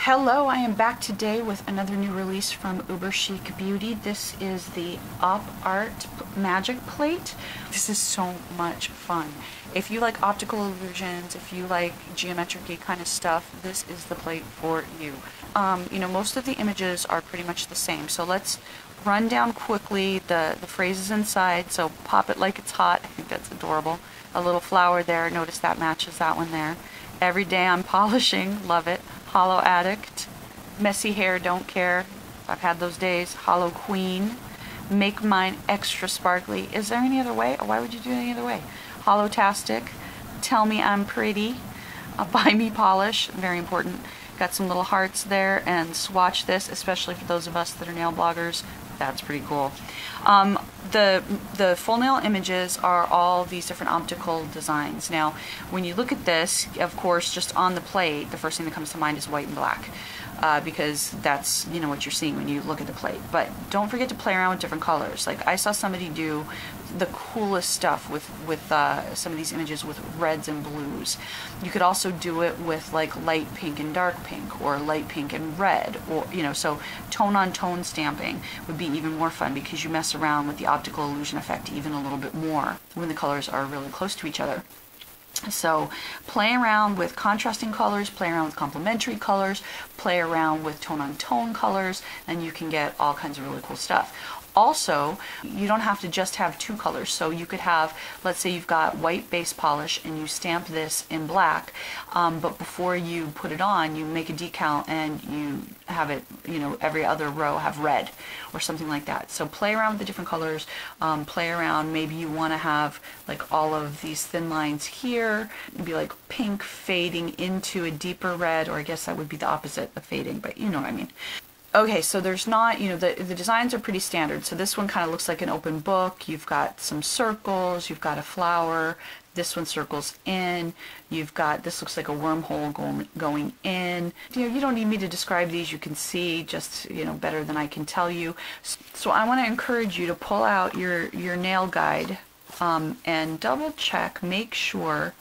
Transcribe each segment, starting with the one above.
Hello, I am back today with another new release from UberChic Beauty. This is the Op Art Magic Plate. This is so much fun. If you like optical illusions, if you like geometric-y kind of stuff, this is the plate for you. Most of the images are pretty much the same, so let's run down quickly the phrases inside. So pop it like it's hot. I think that's adorable. A little flower there. Notice that matches that one there. Every day I'm polishing. Love it. Hollow Addict, Messy Hair, Don't Care, I've had those days. Hollow Queen, Make Mine Extra Sparkly. Is there any other way? Why would you do it any other way? Hollow-tastic, Tell Me I'm Pretty, Buy Me Polish, very important. Got some little hearts there, and swatch this, especially for those of us that are nail bloggers. That's pretty cool. The full nail images are all these different optical designs. Now, when you look at this, of course, just on the plate, the first thing that comes to mind is white and black, because that's what you're seeing when you look at the plate. But don't forget to play around with different colors. Like I saw somebody do the coolest stuff with some of these images with reds and blues. You could also do it with like light pink and dark pink, or light pink and red, or so tone on tone stamping would be even more fun because you mess around with the optical illusion effect even a little bit more when the colors are really close to each other. So play around with contrasting colors, play around with complementary colors, play around with tone on tone colors, and you can get all kinds of really cool stuff. Also, you don't have to just have two colors. So you could have, let's say you've got white base polish and you stamp this in black, but before you put it on, you make a decal and you have it, every other row have red or something like that. So play around with the different colors, play around. Maybe you want to have like all of these thin lines here, be like pink fading into a deeper red, or I guess that would be the opposite of fading, but you know what I mean. Okay, so there's not, the designs are pretty standard. So this one kind of looks like an open book. You've got some circles, you've got a flower. This one circles in. You've got, this looks like a wormhole going in. You don't need me to describe these. You can see just, better than I can tell you. So I want to encourage you to pull out your nail guide and double check, make sure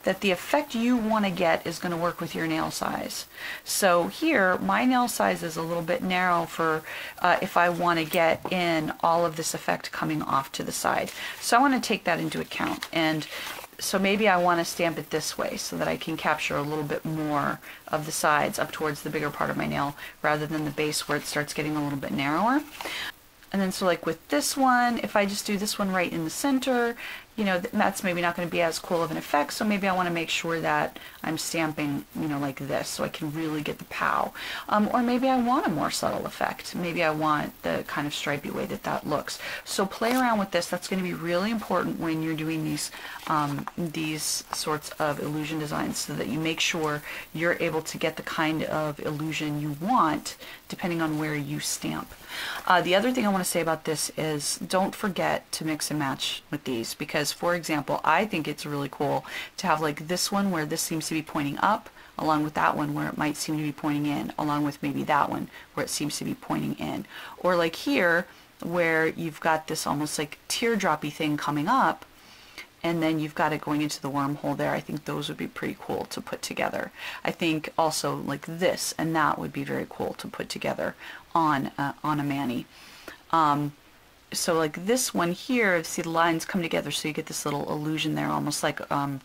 that the effect you want to get is going to work with your nail size. So here, my nail size is a little bit narrow for if I want to get in all of this effect coming off to the side. So I want to take that into account. And so maybe I want to stamp it this way so that I can capture a little bit more of the sides up towards the bigger part of my nail rather than the base where it starts getting a little bit narrower. And then so like with this one, if I just do this one right in the center, that's maybe not going to be as cool of an effect. So maybe I want to make sure that I'm stamping, like this, so I can really get the pow. Or maybe I want a more subtle effect. Maybe I want the kind of stripy way that looks. So play around with this. That's going to be really important when you're doing these sorts of illusion designs, so that you make sure you're able to get the kind of illusion you want depending on where you stamp. The other thing I want to say about this is don't forget to mix and match with these, because for example, I think it's really cool to have like this one where this seems to be pointing up, along with that one where it might seem to be pointing in, along with maybe that one where it seems to be pointing in. Or like here where you've got this almost like teardroppy thing coming up, and then you've got it going into the wormhole there. I think those would be pretty cool to put together. I think also like this and that would be very cool to put together on a mani. So like this one here, see the lines come together, so you get this little illusion there, almost like a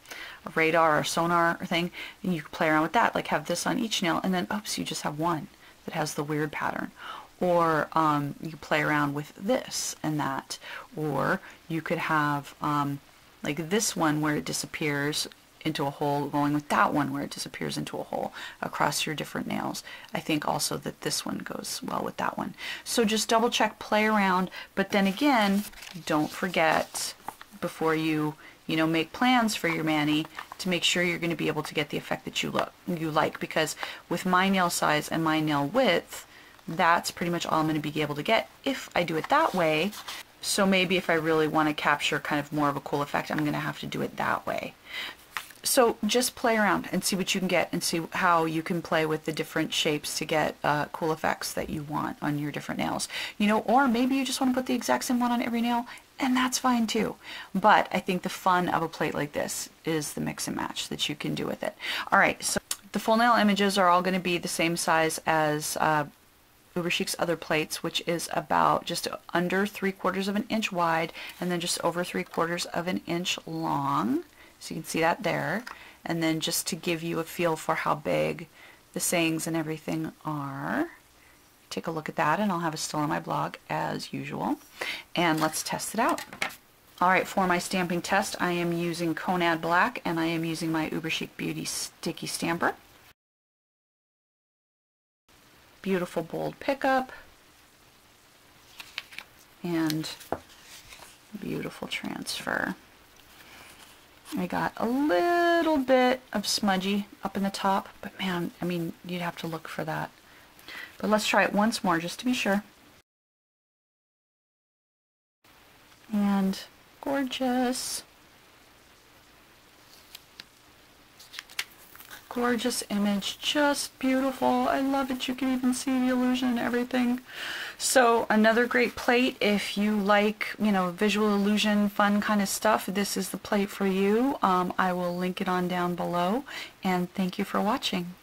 radar or sonar thing, and you can play around with that, like have this on each nail, and then oops, you just have one that has the weird pattern. Or you can play around with this and that, or you could have like this one where it disappears into a hole, going with that one where it disappears into a hole across your different nails. I think also that this one goes well with that one. So just double check, play around, but then again, don't forget before you make plans for your mani to make sure you're going to be able to get the effect that you like, because with my nail size and my nail width, that's pretty much all I'm going to be able to get if I do it that way. So maybe if I really want to capture kind of more of a cool effect, I'm going to have to do it that way. So just play around and see what you can get, and see how you can play with the different shapes to get cool effects that you want on your different nails. Or maybe you just want to put the exact same one on every nail, and that's fine too. But I think the fun of a plate like this is the mix and match that you can do with it. All right, so The full nail images are all going to be the same size as UberChic's other plates, which is about just under 3/4 of an inch wide and then just over 3/4 of an inch long. So you can see that there. And then just to give you a feel for how big the sayings and everything are, take a look at that, and I'll have it still on my blog as usual. And let's test it out. Alright, for my stamping test I am using Konad Black, and I am using my UberChic Beauty Sticky Stamper. Beautiful bold pickup and beautiful transfer. I got a little bit of smudgy up in the top, but man, I mean, you'd have to look for that. But let's try it once more just to be sure. And gorgeous. Gorgeous image, just beautiful. I love it. You can even see the illusion and everything. So another great plate if you like, you know, visual illusion, fun kind of stuff. This is the plate for you. I will link it on down below, and thank you for watching.